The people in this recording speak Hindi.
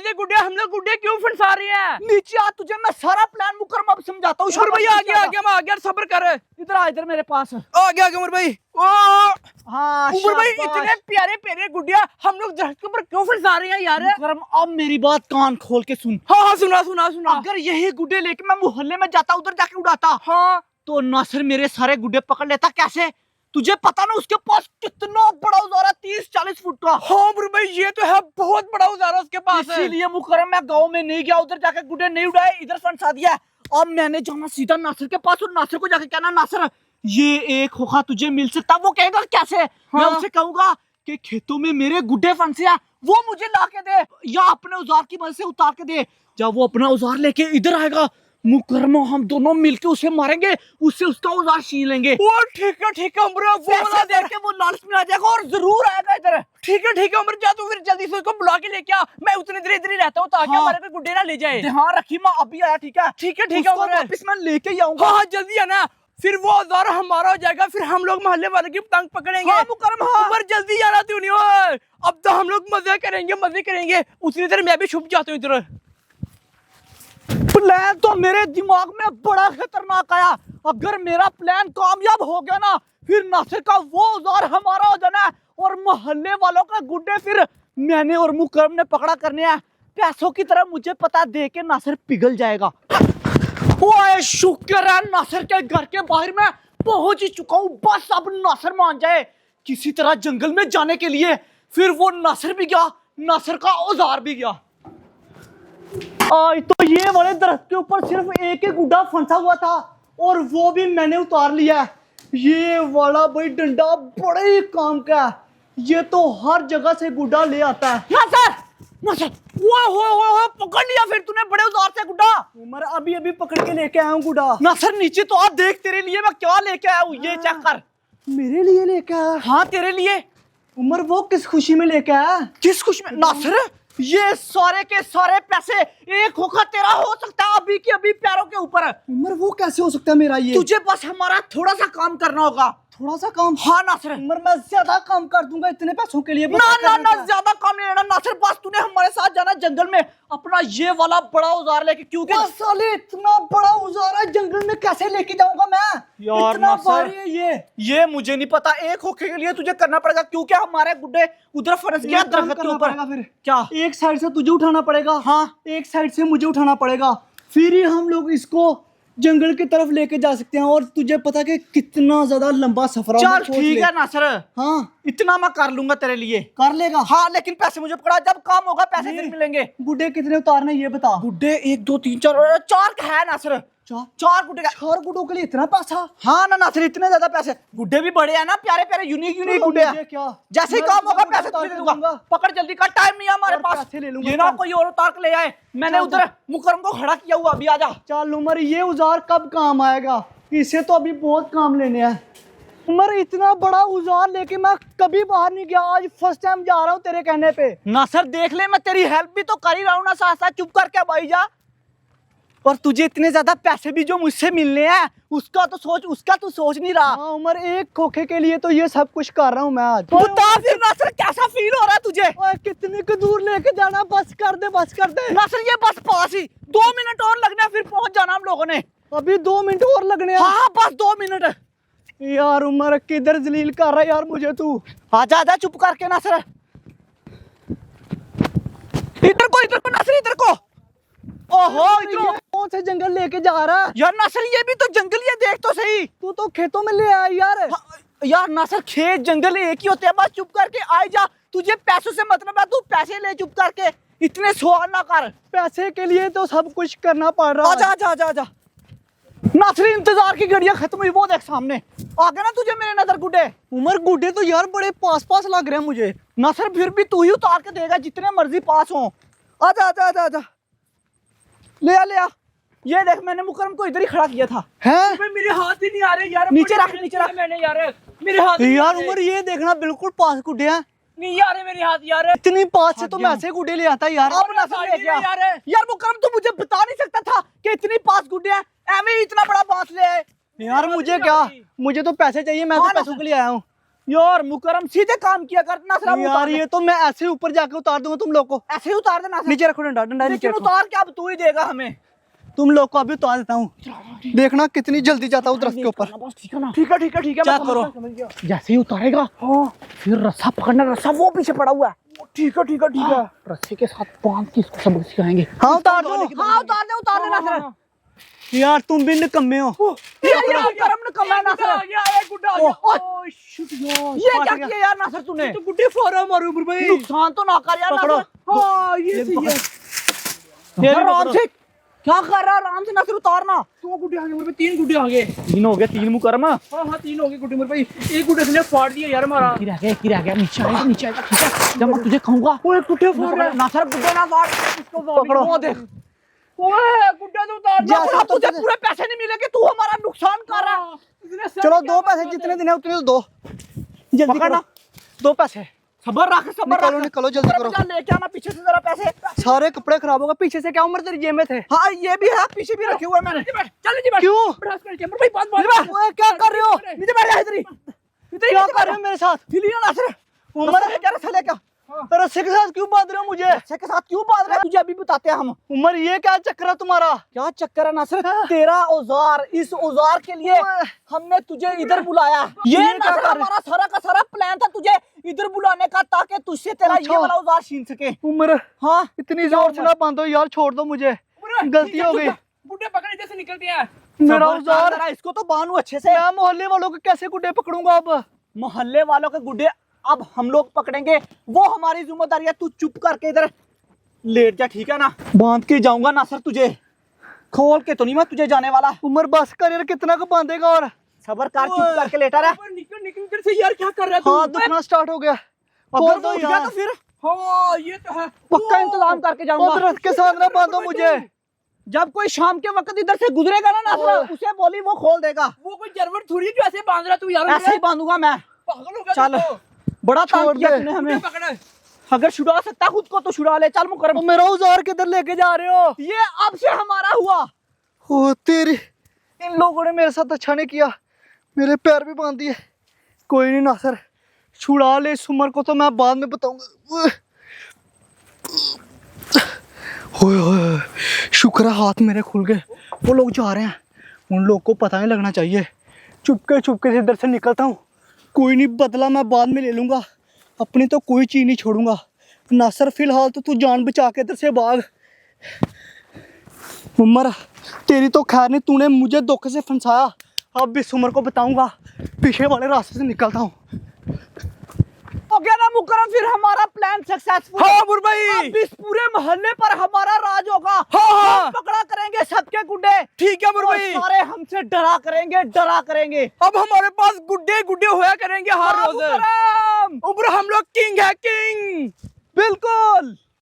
के गुड्डे, हम लोग गुड्डे क्यों फंसा रहे हैं? नीचे आ, तुझे मैं सारा प्लान मुकर्रम अब समझाता हूँ। उमर भाई आ गया मैं आ गया, सब्र कर। इधर आ, इधर मेरे पास आ गया उमर भाई। ओ हाँ उमर भाई, इतने प्यारे प्यारे गुड्डिया हम लोग दरख्त के ऊपर क्यों फंसा रहे हैं यार? मुकर्रम अब मेरी बात कान खोल के सुन। हाँ सुना सुना सुना। अगर यही गुड्डे लेके मैं मोहल्ले में जाता, उधर जाके उड़ाता, हाँ तो नासिर मेरे सारे गुड्डे पकड़ लेता। कैसे? तुझे पता ना उसके पास कितना बड़ा औजार है, 30-40 फुट का। हाँ उमर भाई, ये तो है, बहुत बड़ा औजार है उसके पास। इसीलिए मुकर्रम मैं गांव में नहीं गया, उधर जाके गुड्डे नहीं उड़ाए, इधर फंसा दिया। अब मैंने जाना सीधा नासिर के पास और नासिर को जाके कहना, नासिर ये एक खोखा तुझे मिल सकता। वो कहेगा कैसे? मैं उसे कहूंगा कि खेतों में मेरे गुड्डे फंसे हैं, वो मुझे ला के दे या अपने औजार की मदद से उतार के दे। जब वो अपना औजार लेके इधर आएगा मुकर्रम, हम दोनों मिलके उसे मारेंगे, उससे उसका औजार छीन लेंगे। वो ठीक है उमर, वो वाला देख के वो लालच में आ जाएगा और जरूर आएगा इधर। ठीक है उमर, जा तू फिर जल्दी से उसको बुला के लेके आ। मैं उतनी देर इधर ही रहता हूँ ताकि हमारे कोई गुड्डे ना ले जाए। ध्यान रखी, मैं अभी आया। ठीक है ठीक है उसको उमर, वापस मैं लेके ही आऊंगा। हाँ जल्दी आना, फिर वो औजार हमारा हो जाएगा, फिर हम लोग मोहल्ले वाले की पतंग पकड़ेंगे। हाँ मुकर्रम, हाँ। उमर जल्दी आना तू नहीं। ओए अब तो हम लोग मजे करेंगे। उतनी देर मैं भी छुप जाता हूँ इधर। प्लान तो मेरे दिमाग में बड़ा खतरनाक आया। अगर मेरा प्लान कामयाब हो गया ना, फिर नासिर का वो औजार हमारा हो जाना है और मोहल्ले वालों का गुड्डे फिर मैंने और मुकर्रम ने पकड़ा करने हैं। पैसों की तरह मुझे पता दे के नासिर पिघल जाएगा। ओए शुक्र है नासिर के घर के बाहर मैं पहुंच ही चुका हूँ। बस अब नासिर मान जाए किसी तरह जंगल में जाने के लिए। फिर वो नासिर भी गया, नासिर का औजार भी गया। आज तो ये वाले दरख्त के ऊपर सिर्फ एक ही गुड्डा फंसा हुआ था और वो भी मैंने उतार लिया। ये वाला भाई डंडा बड़े ही काम का है, ये तो हर जगह से गुड्डा ले आता है। नासिर वो पकड़ लिया फिर तूने बड़े औजार से गुड्डा? उमर अभी पकड़ के लेके आया हूँ गुड्डा। नासिर नीचे तो आ, देख तेरे लिए मैं क्या लेके आया हूँ। ये चेक कर। मेरे लिए लेके आया? हाँ तेरे लिए। उमर वो किस खुशी में लेके आया? किस खुशी में? नासिर ये सारे के सारे पैसे एक खोखा तेरा हो सकता है अभी के अभी पैरों के ऊपर। उमर वो कैसे हो सकता है मेरा? ये तुझे बस हमारा थोड़ा सा काम करना होगा। थोड़ा सा काम? हाँ नासिर। उमर मैं ज्यादा काम कर दूंगा इतने पैसों के लिए। ना ज्यादा काम नहीं लेना नासिर, बस तूने हमारे साथ जाना जंगल में अपना ये वाला बड़ा औजार लेके। क्योंकि साले इतना बड़ा औजार है, जंगल में कैसे लेके जाऊंगा मैं? यार इतना भारी है ये मुझे नहीं पता। एक खोखे के लिए तुझे करना पड़ेगा क्योंकि हमारे गुड्डे उधर फंस गया दरख्त के ऊपर। फिर क्या? एक साइड से तुझे उठाना पड़ेगा, हाँ एक साइड से मुझे उठाना पड़ेगा, फिर ही हम लोग इसको जंगल की तरफ लेके जा सकते हैं। और तुझे पता कि कितना ज्यादा लंबा सफर है। चल ठीक है नासिर, हाँ इतना मैं कर लूंगा तेरे लिए। कर लेगा? हाँ लेकिन पैसे मुझे पकड़ा, जब काम होगा पैसे फिर मिलेंगे। गुड्डे कितने उतारने ये बता। गुड्डे 1 2 3 4 4 का है नासिर। चार गुड्डे का। 4 गुड्डों के लिए इतना पैसा? हाँ ना नासिर, इतने ज्यादा पैसे। गुड्डे भी बड़े हैं ना, प्यारे प्यारे यूनिक गुड्डे हैं। क्या जैसे ही काम होगा पैसे तुझे दे दूंगा। पकड़ जल्दी कर, टाइम नहीं है हमारे पास। पैसे ले लूंगा। ये ना कोई और उतार के ले आए। मैंने उधर मुकर्रम को खड़ा किया हुआ, अभी आजा। चल उमर ये औजार कब काम आएगा? इसे तो अभी बहुत काम लेने हैं। उमर इतना बड़ा औजार लेके मैं कभी बाहर नहीं गया, आज फर्स्ट टाइम जा रहा हूँ तेरे कहने पे। नासिर देख ले, मैं तेरी हेल्प भी तो कर ही रहा हूँ ना साथ साथ। चुप करके भाई जा। और तुझे इतने ज्यादा पैसे भी जो मुझसे मिलने हैं उसका तो सोच नहीं रहा। हाँ उमर एक खोखे के लिए तो ये सब कुछ कर रहा हूँ मैं आज। बता फिर नासिर, कैसा फील हो रहा है तुझे? ओए कितने को दूर लेके जाना? बस कर दे नासिर, ये बस पास ही 2 मिनट और लगने फिर पहुंच जाना हम लोगों ने। अभी 2 मिनट और लगने हैं? हाँ बस 2 मिनट। यार उमर किधर जलील कर रहा है यार मुझे तू। आजा चुप करके नासिर। इधर को नासिर, इधर को। ओहो इधर कौन से जंगल लेके जा रहा है? यार नासिर ये भी तो जंगल, ये देख तो सही। तू तो खेतों में ले आया यार। यार नासिर खेत जंगल एक ही होते हैं, बस चुप करके आ जा। तुझे पैसों से मतलब है, तू पैसे ले चुप करके, इतने सवाल ना कर। पैसे के लिए तो सब कुछ करना पड़ रहा है। आजा नासिर, इंतजार की घड़ियां खत्म हुई, वो देख सामने आ गया ना तुझे मेरे नजर गुड्डे। उमर गुड्डे तो यार बड़े पास लग रहे हैं मुझे। नासिर फिर भी तू ही उतार के देगा जितने मर्जी पास हो। आजा ले आ। ये देख मैंने मुकर्रम को इधर ही खड़ा किया था। हैं? मेरे हाथ ही नहीं आ रहे यार। नीचे रख मैंने यार, मेरे हाथ यार उमर ये देखना बिल्कुल पास गुड्डे हैं। नहीं आ रहे मेरे हाथ यार। इतनी पास से तो मैं ऐसे गुड्डे ले आता यार। अब नासिर ले गया यार। मुकर्रम तू मुझे बता नहीं सकता था कि इतनी पास गुड्डे हैं, एवं इतना बड़ा बांस ले आए। यार मुझे क्या, मुझे तो पैसे चाहिए, मैं तो पैसों के लिए आया हूँ। यार मुकरम सीधे काम किया कर नासर। यार ये तो मैं ऐसे ही ऊपर जाके उतार दूंगा तुम लोग को। ऐसे ही उतार दे नासर। नीचे रखो डंडा, डंडा नीचे लेकिन रखो। उतार क्या अब तू ही देगा हमें। तुम लोग को अभी उतार देता हूँ, देखना कितनी जल्दी जाता हूँ दरख्त के ऊपर। ठीक है ना, ठीक है ठीक है ठीक है। चेक करो। जैसे ही उतारेगा फिर रस्सा पकड़ना, रस्सा वो पीछे पड़ा हुआ है। ठीक है ठीक है ठीक है। रस्से के साथ बांध के इसको सबक सिखाएंगे। हाँ उतार दो। हाँ उतार दे नासर। यार तुम भी निकम्मे हो। यार मुकरम ने कमाया नासर। आ गया, एक गुड्डा आ गया। ओह शिट यार, ये क्या किया यार नासर तूने? तो गुड्डे फोड़ा हमारे ऊपर भाई। नुकसान तो ना कर यार पकड़ो। नासर। हाँ ये सही है। ये भी आराम पकड़ो। से क्या कर रहा है? आराम से नासर उतारना। 2 गुड्डे आ गए मेरे पे, 3 गुड्डे आ गए। 3 हो गए, 3 मुकरम। हाँ 3 हो गए गुड्डे मेरे भाई। एक गुड्डे से फाड़ दिया यार हमारा। एक ही रह गया, नीचे आएगा नीचे आएगा। ठीक है, जब मैं तुझे कहूंगा वो एक गुड्डे फोड़ रहा है। नासर गुड्डे ना फाड़, इसको पकड़ो। वो देख। ओए गुड्डा तो उतार दिया। नासर अब तुझे पूरे पैसे नहीं मिलेंगे, तू हमारा नुकसान कर रहा है। इसने सर चलो क्या 2 पैसे मारा जितने है? दिन है उतने तो दो। जल्दी पकड़ना। करो। 2 पैसे। सबर रख, सबर निकलो रख। निकलो जल्दी करो। जा लेके आना पीछे से जरा पैसे। सारे कपड़े खराब हो गए। पीछे से क्या उम्र तेरी जेब में थे? हाँ ये भी है, पीछे भी रखे हुए हैं मैंने। नीचे बैठ, चल नीचे बैठ। क्यों? बर्दाश्त कर मेरे भाई, बात बात। ओए, क्या कर रहे हो? नीचे बैठ जा इधर ही। क्या कर रहे हो मेरे साथ? फिलिया नासर उम्र है क्या? रस्सा लेके रस्से के साथ क्यों बांध रहे हो मुझे? रस्से के साथ क्यों बांध रहे हैं? तुझे अभी बताते हैं हम। उमर ये क्या चक्कर है तुम्हारा? क्या चक्कर है नासर? तेरा औजार, इस औजार के लिए हमने तुझे इधर बुलाया। ये क्या नासर कर रहे? हमारा सारा का सारा प्लान था तुझे इधर बुलाने का, ताकि तुझसे तेरा अच्छा। ये वाला औजार छीन सके। उमर हाँ इतनी जोर से ना बांधो यार, छोड़ दो मुझे, गलती हो गई। गुड्डे पकड़े जैसे निकलते हैं। मेरा सबर कर औजार, जरा, इसको तो बांधू अच्छे से। मैं मोहल्ले वालों के कैसे गुड्डे पकड़ूंगा अब? मोहल्ले वालों के गुड्डे अब हम लोग पकड़ेंगे, वो हमारी जिम्मेदारी है। तू चुप करके इधर लेट जा, ठीक है ना? बांध के जाऊंगा नासर तुझे, खोल के तो नहीं मैं तुझे जाने वाला। उमर बस कर यार, कितना का बांधेगा? और सबर कर, चुप करके लेटा रहा। ऊपर निकल निकल इधर से यार, क्या कर रहा है तू? हाथ दुखना स्टार्ट हो गया। अगर खोल वो दो उठ गया यार। तो फिर हाँ ये तो है। पक्का इंतजाम करके और जाऊंगा। दरख्त के साथ ना बांधो मुझे। जब कोई शाम के वक्त इधर से गुजरेगा ना नासर, उसे बोली वो खोल देगा। वो कोई जानवर थोड़ी है जो ऐसे बांध रहा है तू यार। ऐसे ही बांधूगा मैं। पागल हो गया चल तू तो। बड़ा छोड़ तंग किया दे। तूने हमें। गुड्डे पकड़। अगर छुड़ा सकता खुद को तो छुड़ा ले। चल मुकरम, ओ, मेरा औजार किधर लेके जा रहे हो? ये अब से हमारा हुआ। ओ तेरी, इन लोगों ने मेरे साथ अच्छा नहीं किया, मेरे पैर भी बांध दिए। कोई नहीं नासर, छुड़ा ले इस उमर को तो मैं बाद में बताऊंगा। ओए ओए, शुक्र है हाथ मेरे खुल गए। वो लोग जा रहे हैं, उन लोग को पता नहीं लगना चाहिए। चुपके चुपके से इधर से निकलता हूँ। कोई नहीं, बदला मैं बाद में ले लूँगा। अपनी तो कोई चीज़ नहीं छोड़ूंगा। नासर फिलहाल तो तू जान बचा के इधर से भाग। उमर तेरी तो खैर नहीं, तूने मुझे धोखे से फंसाया। अब इस उमर को बताऊंगा, पीछे वाले रास्ते से निकलता हूँ। हो गया ना मुकरम, फिर हमारा प्लान सक्सेसफुल। हाँ बुर भाई। अब इस पूरे मोहल्ले पर हमारा राज होगा। हाँ। हम पकड़ा करेंगे सबके गुड्डे। ठीक है बुर और भाई। सारे हमसे डरा करेंगे, डरा करेंगे। अब हमारे पास गुड्डे गुड्डे होया करेंगे हर हाँ, रोज। मुकरम। ऊपर हम लोग किंग है, किंग। बिल्कुल।